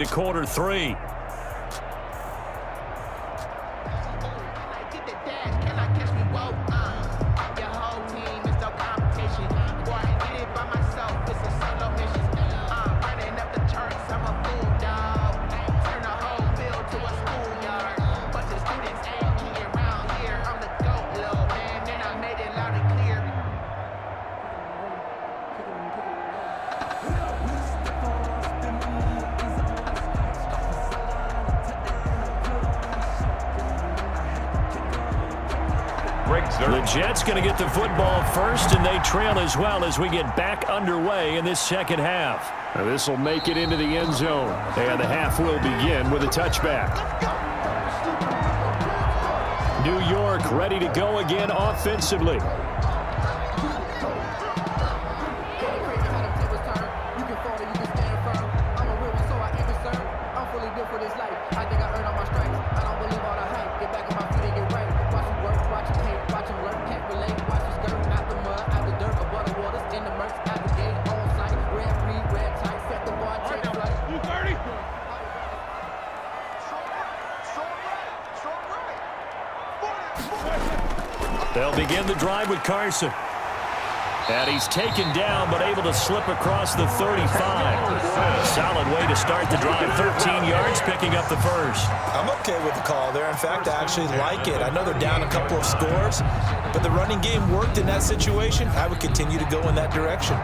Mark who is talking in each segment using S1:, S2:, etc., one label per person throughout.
S1: to quarter three. The Jets going to get the football first, and they trail as well as we get back underway in this second half. This will make it into the end zone, and the half will begin with a touchback. New York ready to go again offensively. They'll begin the drive with Carson. And he's taken down, but able to slip across the 35. A solid way to start the drive. 13 yards, picking up the first.
S2: I'm okay with the call there. In fact, I actually like it. I know they're down a couple of scores, but the running game worked in that situation. I would continue to go in that direction.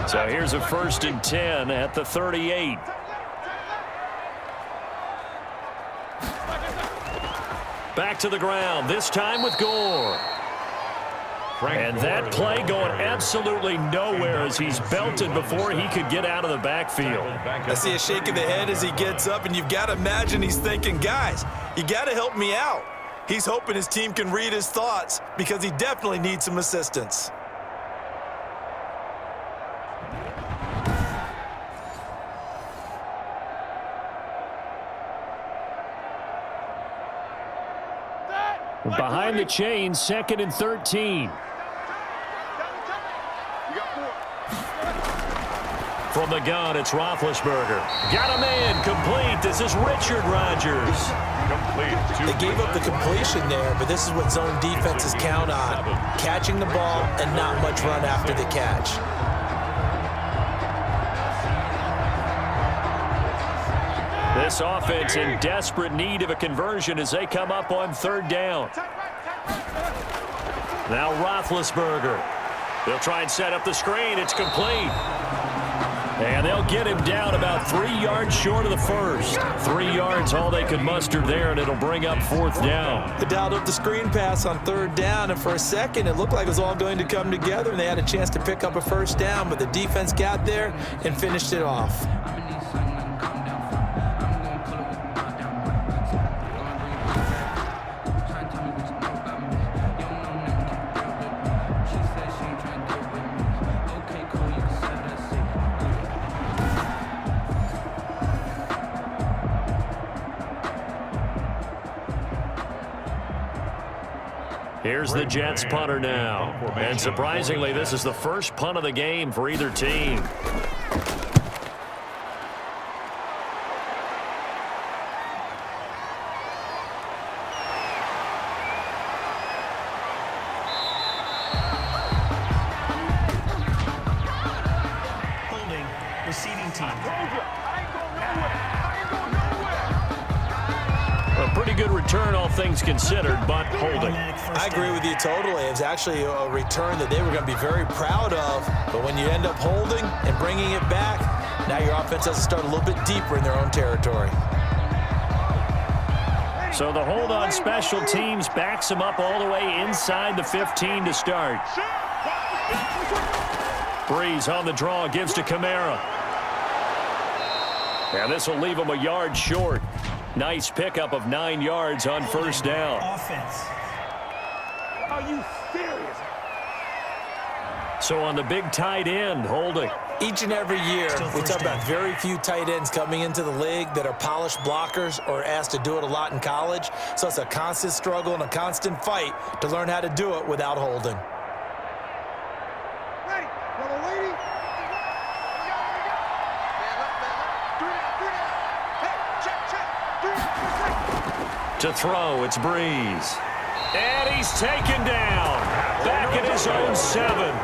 S1: So here's a 1st and 10 at the 38. Back to the ground, this time with Gore. And that play going absolutely nowhere as he's belted before he could get out of the backfield.
S2: I see a shake of the head as he gets up, and you've got to imagine he's thinking, guys, you got to help me out. He's hoping his team can read his thoughts because he definitely needs some assistance.
S1: Behind the chain, 2nd and 13. From the gun, it's Roethlisberger. Got a man complete. This is Richard Rodgers.
S2: They gave up the completion there, but this is what zone defenses count on. Catching the ball and not much run after the catch.
S1: This offense in desperate need of a conversion as they come up on 3rd down. Now Roethlisberger. They'll try and set up the screen. It's complete. And they'll get him down about 3 yards short of the first. 3 yards all they could muster there, and it'll bring up 4th down.
S2: They dialed up the screen pass on 3rd down, and for a second it looked like it was all going to come together, and they had a chance to pick up a 1st down, but the defense got there and finished it off.
S1: Here's the Jets punter now. And surprisingly, this is the first punt of the game for either team.
S3: Holding, receiving team.
S1: A pretty good return, all things considered, but holding.
S2: I agree with you totally. It's actually a return that they were going to be very proud of, but when you end up holding and bringing it back, now your offense has to start a little bit deeper in their own territory.
S1: So the hold on special teams backs them up all the way inside the 15 to start. Breeze on the draw, gives to Kamara. And this will leave him a yard short. Nice pickup of 9 yards on 1st down.
S3: Offense.
S4: Are you serious?
S1: So on the big tight end, holding.
S2: Each and every year,
S3: Still
S2: we
S3: first
S2: talk about
S3: down.
S2: very few tight ends coming into the league that are polished blockers or asked to do it a lot in college. So it's a constant struggle and a constant fight to learn how to do it without holding.
S4: Ready, yellow lady. Hey, check.
S1: To throw, it's Breeze. And he's taken down. Back at his own 7.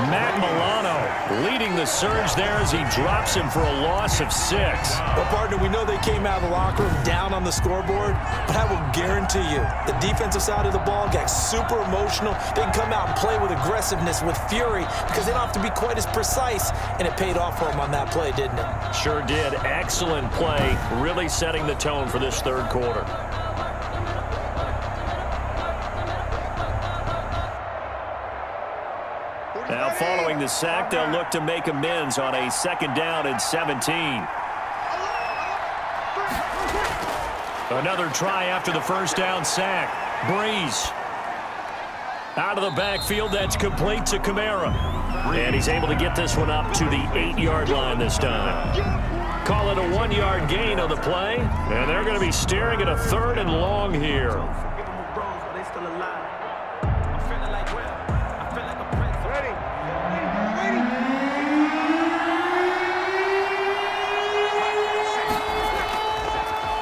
S1: Matt Milano leading the surge there as he drops him for a loss of 6.
S2: Well, partner, we know they came out of the locker room down on the scoreboard, but I will guarantee you the defensive side of the ball got super emotional. They can come out and play with aggressiveness, with fury, because they don't have to be quite as precise, and it paid off for them on that play, didn't it?
S1: Sure did. Excellent play, really setting the tone for this third quarter. Now following the sack, they'll look to make amends on a 2nd down and 17. Another try after the first down sack. Breeze. Out of the backfield, that's complete to Kamara. And he's able to get this one up to the 8-yard line this time. Call it a 1-yard gain on the play. And they're going to be staring at a 3rd and long here.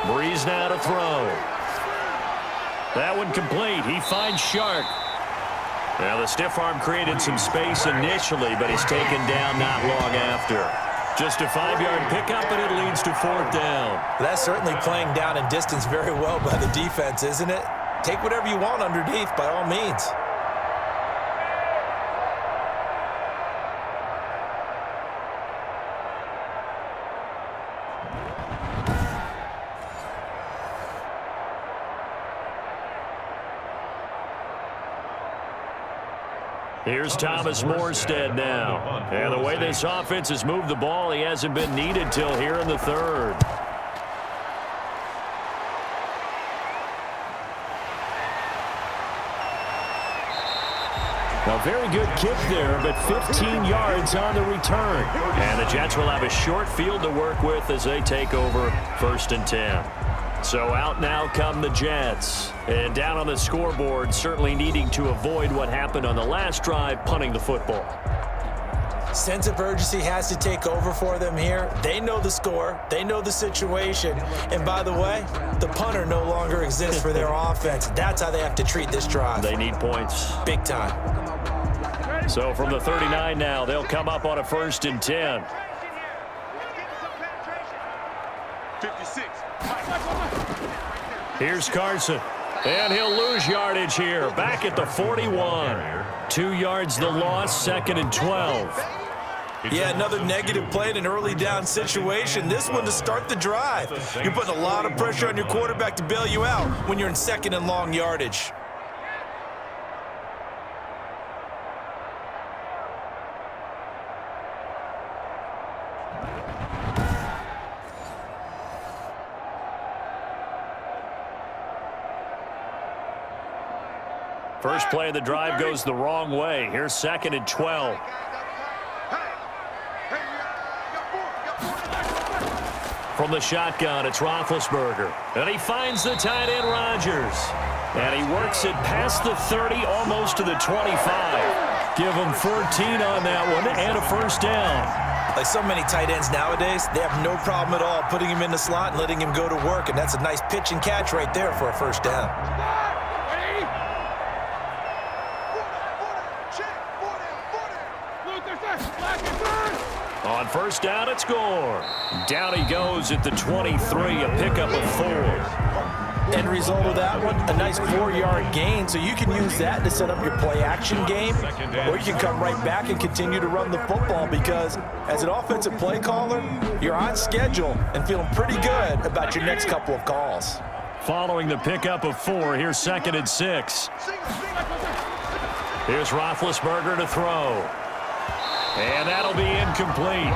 S1: Breeze now to throw. That one complete. He finds Shark. Now the stiff arm created some space initially, but he's taken down not long after. Just a 5-yard pickup, and it leads to 4th down.
S2: That's certainly playing down and distance very well by the defense, isn't it? Take whatever you want underneath, by all means.
S1: Here's Thomas Morstead now. And the way this offense has moved the ball, he hasn't been needed till here in the 3rd. A very good kick there, but 15 yards on the return. And the Jets will have a short field to work with as they take over 1st and 10. So out now come the Jets. And down on the scoreboard, certainly needing to avoid what happened on the last drive, punting the football.
S2: Sense of urgency has to take over for them here. They know the score. They know the situation. And by the way, the punter no longer exists for their offense. That's how they have to treat this drive.
S1: They need points.
S2: Big time.
S1: So from the 39 now, they'll come up on a 1st and 10.
S4: 56.
S1: Here's Carson. And he'll lose yardage here. Back at the 41. 2 yards the loss, 2nd and 12.
S2: Yeah, another negative play in an early down situation. This one to start the drive. You're putting a lot of pressure on your quarterback to bail you out when you're in 2nd and long yardage.
S1: First play of the drive goes the wrong way. Here's 2nd and 12. From the shotgun, it's Roethlisberger. And he finds the tight end, Rodgers. And he works it past the 30, almost to the 25. Give him 14 on that one and a 1st down.
S2: Like so many tight ends nowadays, they have no problem at all putting him in the slot and letting him go to work. And that's a nice pitch and catch right there for a 1st down.
S1: On 1st down, it's Gore. Down he goes at the 23, a pickup of 4.
S2: End result of that one, a nice 4-yard gain, so you can use that to set up your play-action game, or you can come right back and continue to run the football because as an offensive play caller, you're on schedule and feeling pretty good about your next couple of calls.
S1: Following the pickup of 4, here's 2nd and 6. Here's Roethlisberger to throw. And that'll be incomplete.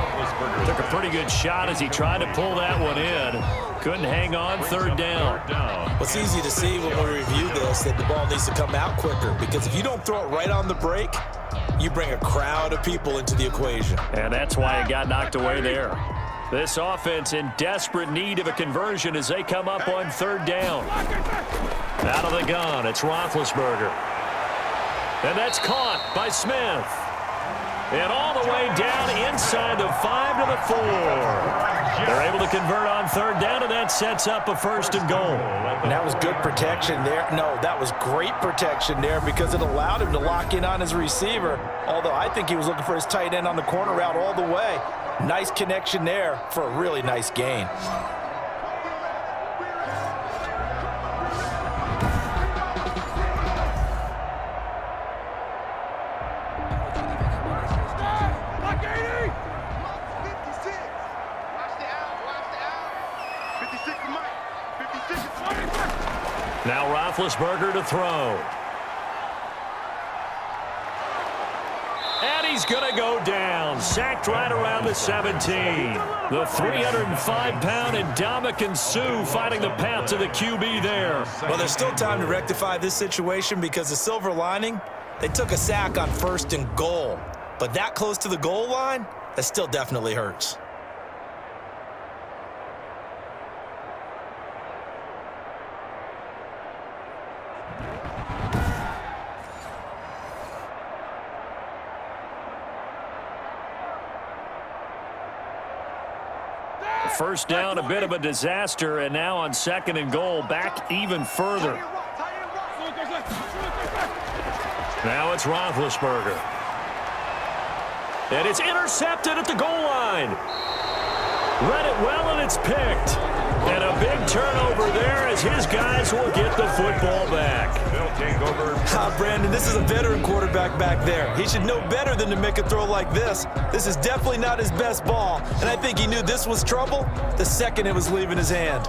S1: Took a pretty good shot as he tried to pull that one in. Couldn't hang on, 3rd down.
S2: Well, it's easy to see when we review this that the ball needs to come out quicker because if you don't throw it right on the break, you bring a crowd of people into the equation.
S1: And that's why it got knocked away there. This offense in desperate need of a conversion as they come up on third down. Out of the gun, it's Roethlisberger. And that's caught by Smith. And all the way down inside the 5 to the 4. They're able to convert on third down, and that sets up a 1st and goal.
S2: And that was good protection there. No, that was great protection there because it allowed him to lock in on his receiver. Although I think he was looking for his tight end on the corner route all the way. Nice connection there for a really nice gain.
S1: Now Roethlisberger to throw. And he's going to go down. Sacked right around the 17. The 305-pound Ndamukong Suh finding the path to the QB there.
S2: Well, there's still time to rectify this situation because the silver lining, they took a sack on 1st and goal. But that close to the goal line, that still definitely hurts.
S1: First down, a bit of a disaster, and now on 2nd and goal, back even further. Now it's Roethlisberger. And it's intercepted at the goal line. Read it well, and it's picked. And a big turnover there as his guys will get the football back.
S2: Brandon, this is a veteran quarterback back there. He should know better than to make a throw like this. This is definitely not his best ball, and I think he knew this was trouble the second it was leaving his hand.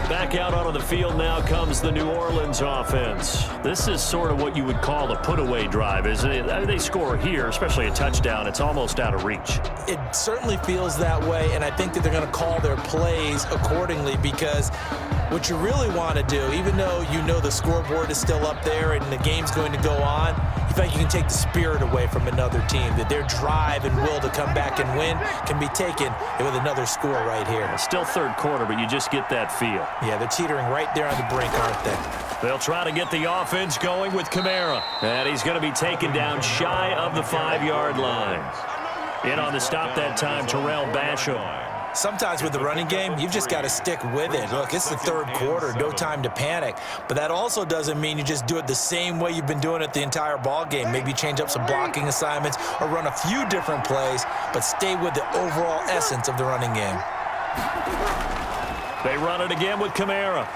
S1: Back out onto the field now comes the New Orleans offense. This is sort of what you would call a put-away drive, isn't it? They score here, especially a touchdown. It's almost out of reach.
S2: It certainly feels that way, and I think that they're going to call their plays accordingly because what you really want to do, even though you know the scoreboard is still up there and the game's going to go on, you feel like you can take the spirit away from another team, that their drive and will to come back and win can be taken with another score right here.
S1: Still third quarter, but you just get that feel.
S2: Yeah, they're teetering right there on the brink, aren't they?
S1: They'll try to get the offense going with Kamara. And he's going to be taken down shy of the 5-yard line. In on the stop that time, Terrell Basham.
S2: Sometimes with the running game, you've just got to stick with it. Look, it's the third quarter, no time to panic. But that also doesn't mean you just do it the same way you've been doing it the entire ball game. Maybe change up some blocking assignments or run a few different plays, but stay with the overall essence of the running game.
S1: They run it again with Kamara.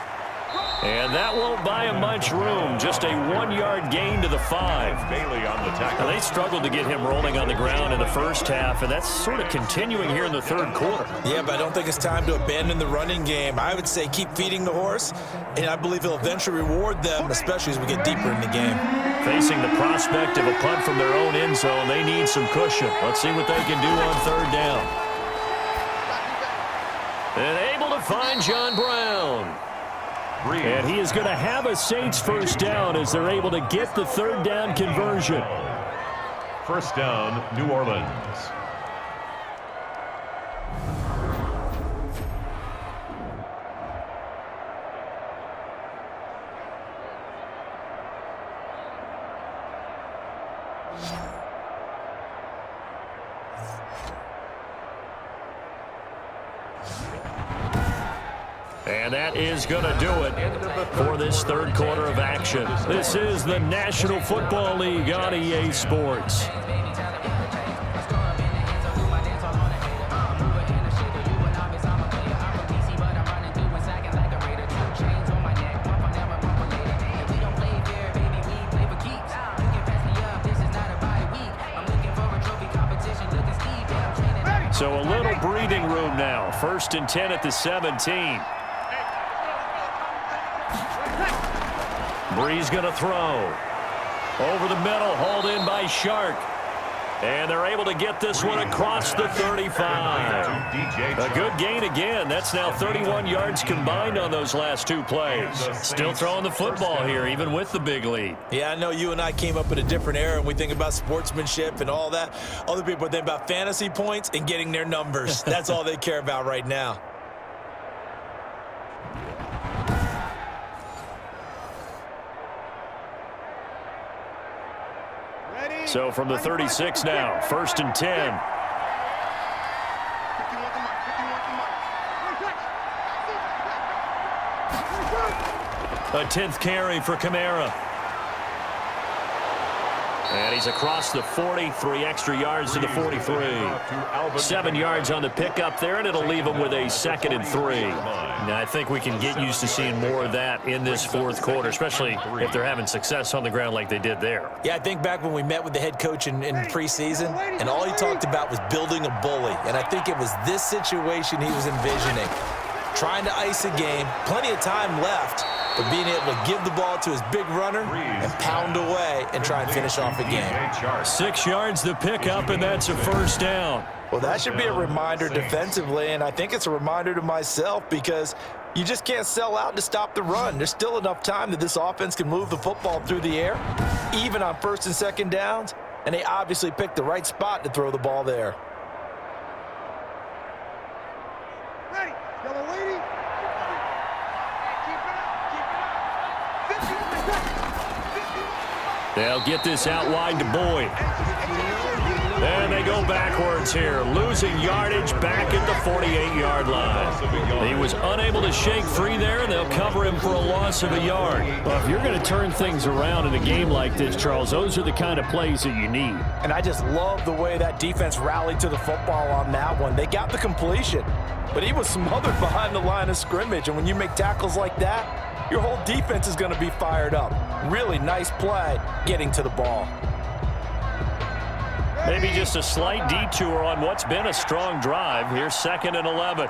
S1: And that won't buy him much room. Just a 1-yard gain to the 5. Bailey on the tackle. Now, they struggled to get him rolling on the ground in the first half, and that's sort of continuing here in the third quarter.
S2: Yeah, but I don't think it's time to abandon the running game. I would say keep feeding the horse, and I believe he'll eventually reward them, especially as we get deeper in the game.
S1: Facing the prospect of a punt from their own end zone, they need some cushion. Let's see what they can do on third down. And able to find John Brown. And he is going to have a Saints first down as they're able to get the third down conversion.
S5: First down, New Orleans.
S1: And that is going to do it for this third quarter of action. This is the National Football League on EA Sports. So a little breathing room now. 1st and 10 at the 17. Breeze going to throw. Over the middle, hauled in by Shark. And they're able to get this one across the 35. A good gain again. That's now 31 yards combined on those last two plays. Still throwing the football here, even with the big lead.
S2: Yeah, I know you and I came up in a different era, and we think about sportsmanship and all that. Other people think about fantasy points and getting their numbers. That's all they care about right now.
S1: So from the 36 now, 1st and 10. A 10th carry for Kamara. And he's across the 40, 3 extra yards to the 43. 7 yards on the pickup there, and it'll leave him with a 2nd and 3. Now, I think we can get used to seeing more of that in this fourth quarter, especially if they're having success on the ground like they did there.
S2: Yeah, I think back when we met with the head coach in preseason, and all he talked about was building a bully. And I think it was this situation he was envisioning. Trying to ice a game, plenty of time left, but being able to give the ball to his big runner and pound away and try and finish off a game.
S1: 6 yards the pickup, and that's a 1st down.
S2: Well, that should be a reminder defensively, and I think it's a reminder to myself because you just can't sell out to stop the run. There's still enough time that this offense can move the football through the air, even on 1st and 2nd downs, and they obviously picked the right spot to throw the ball there.
S4: Ready. Yellow lady.
S1: They'll get this out wide to Boyd. And they go backwards here, losing yardage back at the 48-yard line. He was unable to shake free there, and they'll cover him for a loss of a yard.
S6: Well, if you're going to turn things around in a game like this, Charles, those are the kind of plays that you need.
S2: And I just love the way that defense rallied to the football on that one. They got the completion, but he was smothered behind the line of scrimmage. And when you make tackles like that, your whole defense is going to be fired up. Really nice play getting to the ball.
S1: Maybe just a slight detour on what's been a strong drive. Here's 2nd and 11.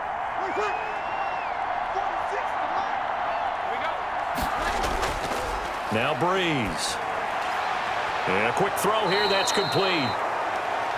S1: Now Breeze. And a quick throw here, that's complete.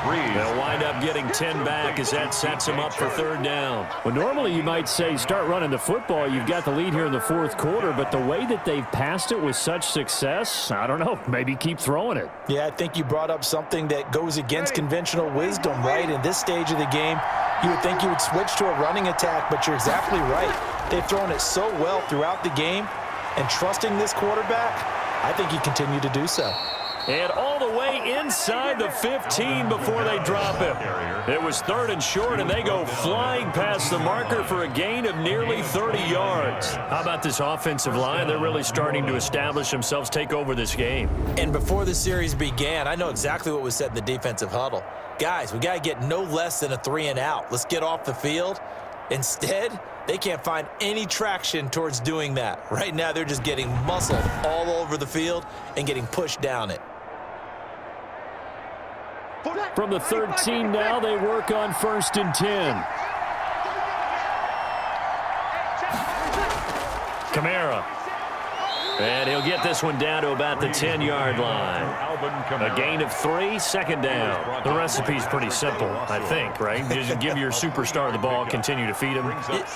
S1: They'll wind up getting 10 back as that sets them up for 3rd down.
S6: Well, normally you might say start running the football. You've got the lead here in the 4th quarter, but the way that they've passed it with such success, I don't know, maybe keep throwing it.
S2: Yeah, I think you brought up something that goes against conventional wisdom, right? In this stage of the game, you would think you would switch to a running attack, but you're exactly right. They've thrown it so well throughout the game, and trusting this quarterback, I think you continue to do so.
S1: And all the way inside the 15 before they drop him. It was 3rd and short, and they go flying past the marker for a gain of nearly 30 yards. How about this offensive line? They're really starting to establish themselves, take over this game.
S2: And before the series began, I know exactly what was said in the defensive huddle. Guys, we got to get no less than a 3 and out. Let's get off the field. Instead, they can't find any traction towards doing that. Right now, they're just getting muscled all over the field and getting pushed down it.
S6: From the 13 now, they work on 1st and 10.
S1: Kamara. And he'll get this one down to about the 10-yard line. A gain of 3, 2nd down. The recipe's pretty simple, I think, right? Just give your superstar the ball, continue to feed him.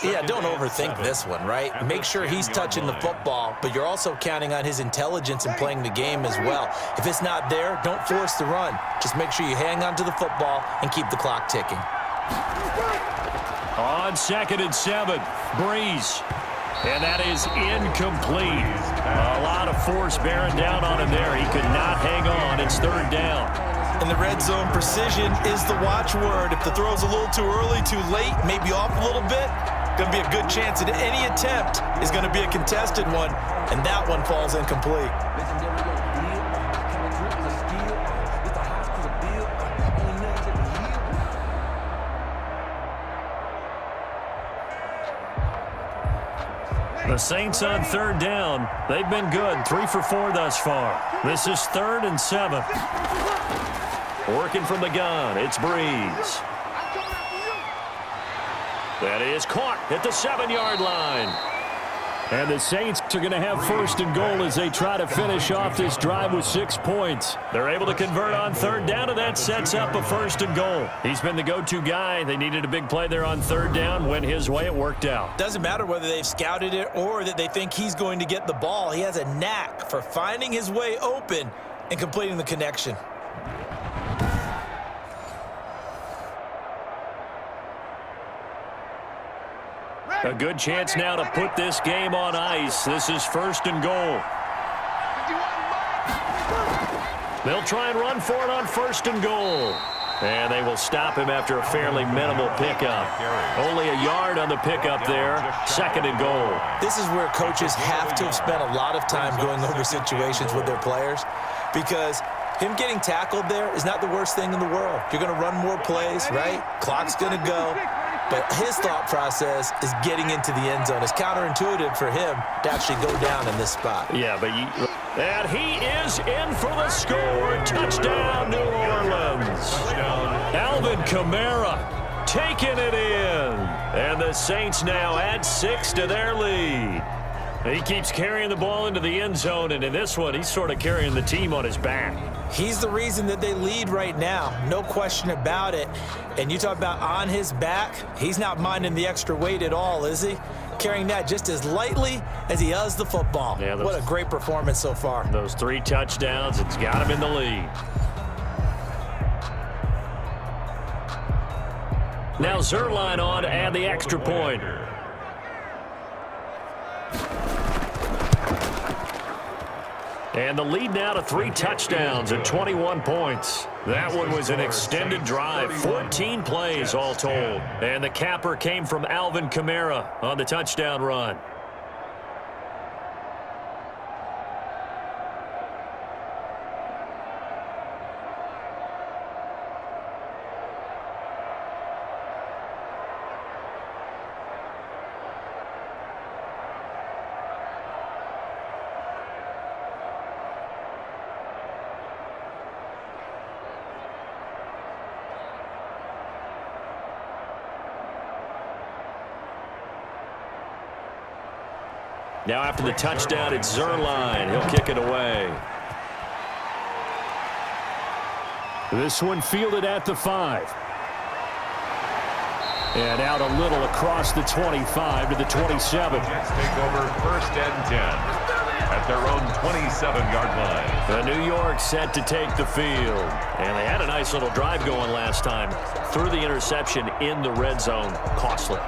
S2: Yeah, don't overthink this one, right? Make sure he's touching the football, but you're also counting on his intelligence in playing the game as well. If it's not there, don't force the run. Just make sure you hang on to the football and keep the clock ticking.
S1: On 2nd and 7, Breeze. And that is incomplete. A lot of force bearing down on him there. He could not hang on. It's 3rd down.
S2: In the red zone, precision is the watchword. If the throw's a little too early, too late, maybe off a little bit, going to be a good chance that any attempt is going to be a contested one, and that one falls incomplete.
S1: The Saints on 3rd down. They've been good. 3 for 4 thus far. This is 3rd and 7. Working from the gun. It's Breeze. That is caught at the 7-yard line.
S6: And the Saints are going to have first and goal as they try to finish off this drive with 6 points.
S1: They're able to convert on third down, and that sets up a first and goal. He's been the go-to guy. They needed a big play there on third down. Went his way. It worked out.
S2: Doesn't matter whether they've scouted it or that they think he's going to get the ball. He has a knack for finding his way open and completing the connection.
S1: A good chance now to put this game on ice. This is first and goal. They'll try and run for it on first and goal. And they will stop him after a fairly minimal pickup. Only a yard on the pickup there. Second and goal.
S2: This is where coaches have to have spent a lot of time going over situations with their players, because him getting tackled there is not the worst thing in the world. You're going to run more plays, right? Clock's going to go. But his thought process is getting into the end zone. It's counterintuitive for him to actually go down in this spot.
S1: Yeah, but and he is in for the score. Touchdown, New Orleans. Alvin Kamara taking it in. And the Saints now add 6 to their lead. He keeps carrying the ball into the end zone, and in this one, he's sort of carrying the team on his back.
S2: He's the reason that they lead right now, no question about it. And you talk about on his back, he's not minding the extra weight at all, is he? Carrying that just as lightly as he does the football. Yeah, what a great performance so far.
S1: Those 3 touchdowns, it's got him in the lead. Now Zerline on to add the extra point. And the lead now to 3 touchdowns and 21 points. That one was an extended drive, 14 plays all told. And the capper came from Alvin Kamara on the touchdown run. Now after the touchdown, it's Zerline. He'll kick it away.
S6: This one fielded at the 5. And out a little across the 25 to the 27.
S5: Jets take over first and 10 at their own 27-yard line.
S1: The New York set to take the field. And they had a nice little drive going last time. Threw the interception in the red zone. Costly.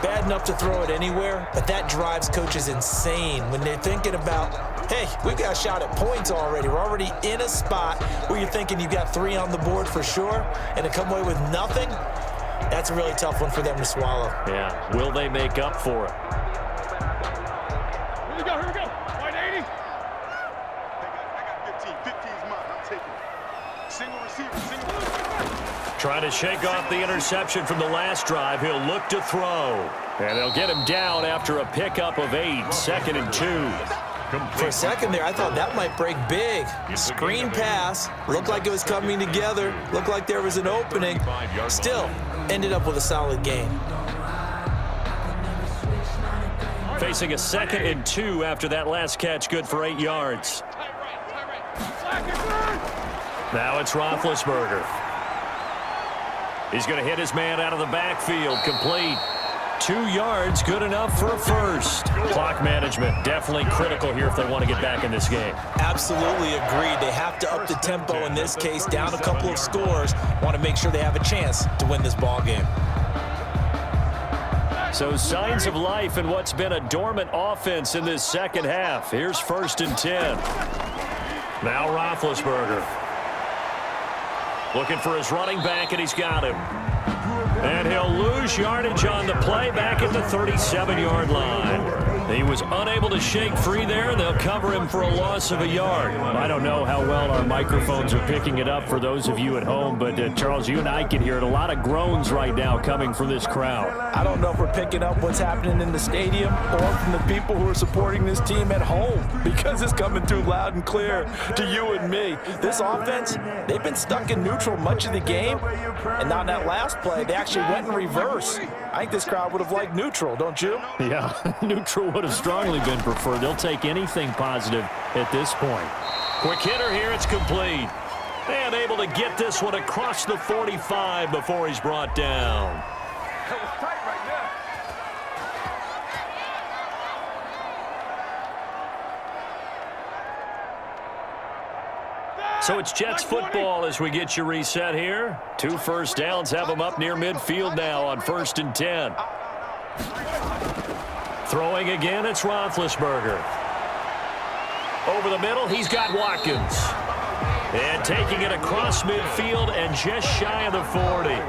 S2: Bad enough to throw it anywhere, but that drives coaches insane when they're thinking about, hey, we've got a shot at points already. We're already in a spot where you're thinking you've got 3 on the board for sure, and to come away with nothing, that's a really tough one for them to swallow.
S1: Yeah. Will they make up for it?
S4: Here we go, here we go. White 80. I got 15. 15's mine. I'm taking it. Single receiver, single receiver.
S1: Trying to shake off the interception from the last drive. He'll look to throw. And they'll get him down after a pickup of 8. Second and 2.
S2: For a second there, I thought that might break big. Screen pass. Looked like it was coming together. Looked like there was an opening. Still, ended up with a solid gain.
S1: Facing a second and 2 after that last catch. Good for 8 yards. Now it's Roethlisberger. He's going to hit his man out of the backfield. Complete. 2 yards, good enough for a first. Clock management, definitely critical here if they want to get back in this game.
S2: Absolutely agreed. They have to up the tempo in this case, down a couple of scores. Want to make sure they have a chance to win this ball game.
S1: So signs of life in what's been a dormant offense in this second half. Here's first and 10. Now Roethlisberger. Looking for his running back, and he's got him. And he'll lose yardage on the play back at the 37-yard line. He was unable to shake free there. They'll cover him for a loss of a yard.
S6: I don't know how well our microphones are picking it up for those of you at home, but Charles, you and I can hear it. A lot of groans right now coming from this crowd.
S2: I don't know if we're picking up what's happening in the stadium or from the people who are supporting this team at home, because it's coming through loud and clear to you and me. This offense, they've been stuck in neutral much of the game, and on that last play, they actually went in reverse. I think this crowd would have liked neutral, don't you?
S6: Yeah, neutral would have strongly been preferred. They'll take anything positive at this point.
S1: Quick hitter here. It's complete. And able to get this one across the 45 before he's brought down.
S4: That was tight right there.
S1: So it's Jets football as we get you reset here. 2 first downs have them up near midfield now on 1st and 10. Throwing again, it's Roethlisberger. Over the middle, he's got Watkins. And taking it across midfield and just shy of the 40.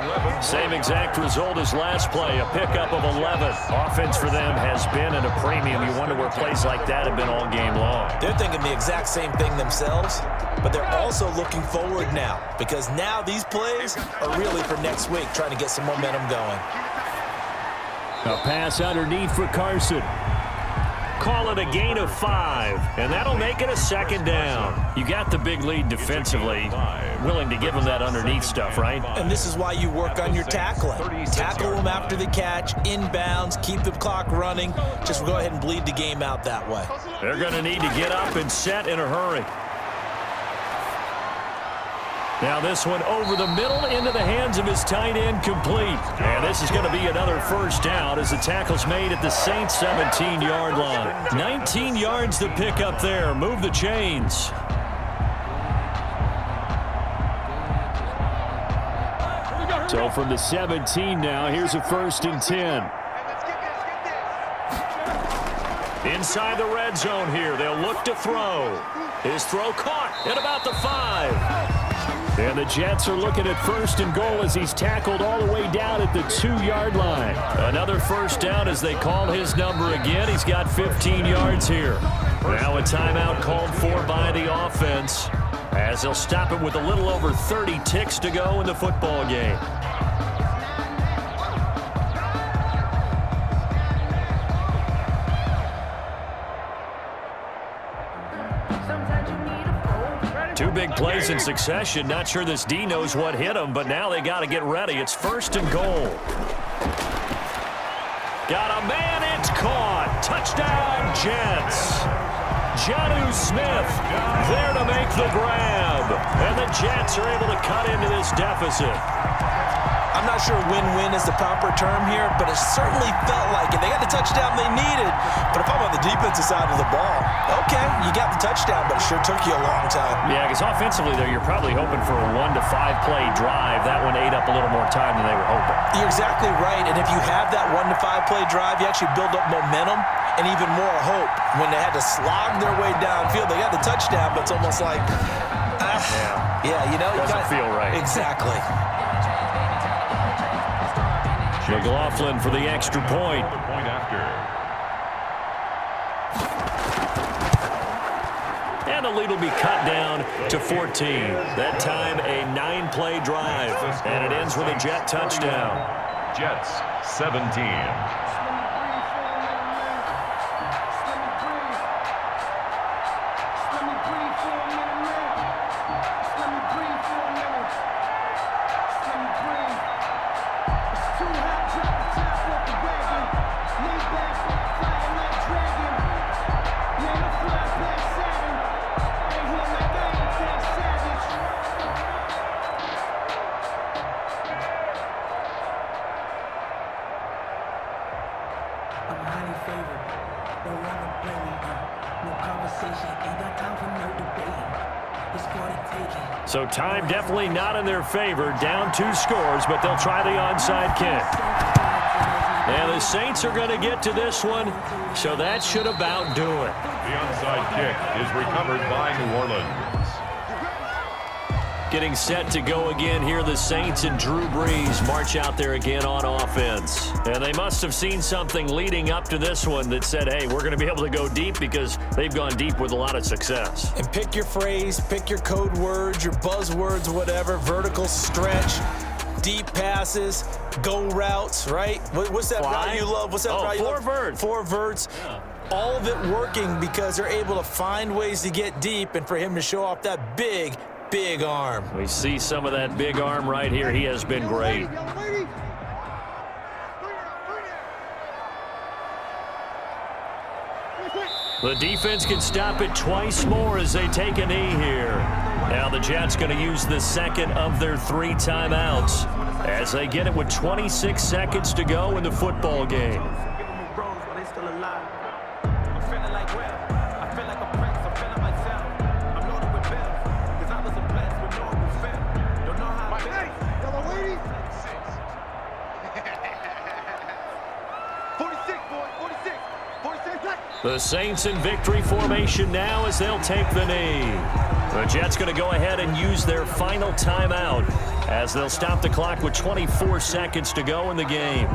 S1: Same exact result as last play, a pickup of 11. Offense for them has been at a premium. You wonder where plays like that have been all game long.
S2: They're thinking the exact same thing themselves, but they're also looking forward now because now these plays are really for next week, trying to get some momentum going.
S6: A pass underneath for Carson.
S1: Call it a gain of 5, and that'll make it a 2nd down. You got the big lead defensively, willing to give them that underneath stuff, right?
S2: And this is why you work on your tackling. Tackle them after the catch, inbounds, keep the clock running. Just go ahead and bleed the game out that way.
S1: They're going to need to get up and set in a hurry. Now this one over the middle into the hands of his tight end, complete. And this is going to be another first down as the tackle's made at the Saints 17-yard line. 19 yards to pick up there. Move the chains.
S6: So from the 17 now, here's a 1st and 10.
S1: Inside the red zone here. They'll look to throw. His throw caught at about the 5.
S6: And the Jets are looking at 1st and goal as he's tackled all the way down at the 2-yard line.
S1: Another first down as they call his number again. He's got 15 yards here. Now a timeout called for by the offense as they'll stop it with a little over 30 ticks to go in the football game. Two big plays in succession. Not sure this D knows what hit him, but now they got to get ready. It's 1st and goal. Got a man. It's caught. Touchdown, Jets. Jonnu Smith there to make the grab. And the Jets are able to cut into this deficit.
S2: I'm not sure win-win is the proper term here, but it certainly felt like it. They got the touchdown they needed, but if I'm on the defensive side of the ball, okay, you got the touchdown, but it sure took you a long time.
S1: Yeah, because offensively, though, you're probably hoping for a 1 to 5 play drive. That one ate up a little more time than they were hoping.
S2: You're exactly right, and if you have that 1 to 5 play drive, you actually build up momentum and even more hope. When they had to slog their way downfield, they got the touchdown, but it's almost like, yeah, you know.
S1: Doesn't feel right.
S2: Exactly.
S1: McLaughlin for the extra point.
S5: The point after.
S1: And the lead will be cut down to 14. That time a 9-play drive. And it ends with a Jet touchdown.
S5: Jets 17.
S1: So time definitely not in their favor. Down 2 scores, but they'll try the onside kick. And the Saints are going to get to this one, so that should about do it.
S5: The onside kick is recovered by New Orleans.
S1: Getting set to go again here. The Saints and Drew Brees march out there again on offense. And they must have seen something leading up to this one that said, hey, we're going to be able to go deep because they've gone deep with a lot of success.
S2: And pick your phrase, pick your code words, your buzzwords, whatever, vertical stretch, deep passes, go routes, right? What's that route you love? What's that route you love?
S1: 4 verts.
S2: 4 verts. Yeah. All of it working because they're able to find ways to get deep and for him to show off that big arm.
S1: We see some of that big arm right here. He has been great. The defense can stop it twice more as they take a knee here. Now the Jets going to use the second of their 3 timeouts as they get it with 26 seconds to go in the football game. The Saints in victory formation now as they'll take the knee. The Jets going to go ahead and use their final timeout as they'll stop the clock with 24 seconds to go in the game.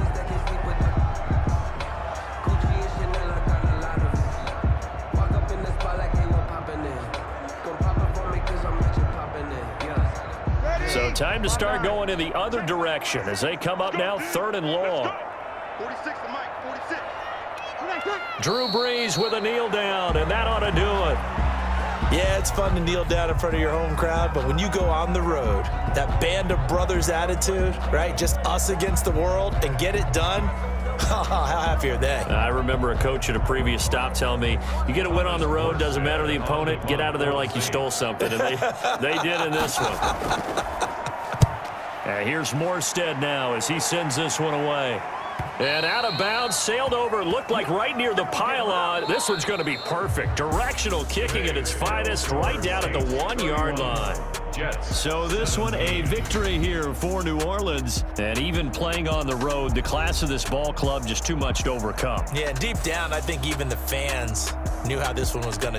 S1: So time to start going in the other direction as they come up now 3rd and long.
S4: 46 to Mike, 46.
S1: Drew Brees with a kneel down, and that ought to do it.
S2: Yeah, it's fun to kneel down in front of your home crowd, but when you go on the road, that band of brothers attitude, right, just us against the world, and get it done, how happy are they?
S1: I remember a coach at a previous stop telling me, you get a win on the road, doesn't matter the opponent, get out of there like you stole something, and they did in this one. And here's Morstead now as he sends this one away. And out of bounds, sailed over, looked like right near the pylon. This one's going to be perfect. Directional kicking at its finest, right down at the 1-yard line. So this one, a victory here for New Orleans. And even playing on the road, the class of this ball club just too much to overcome.
S2: Yeah, deep down, I think even the fans knew how this one was going to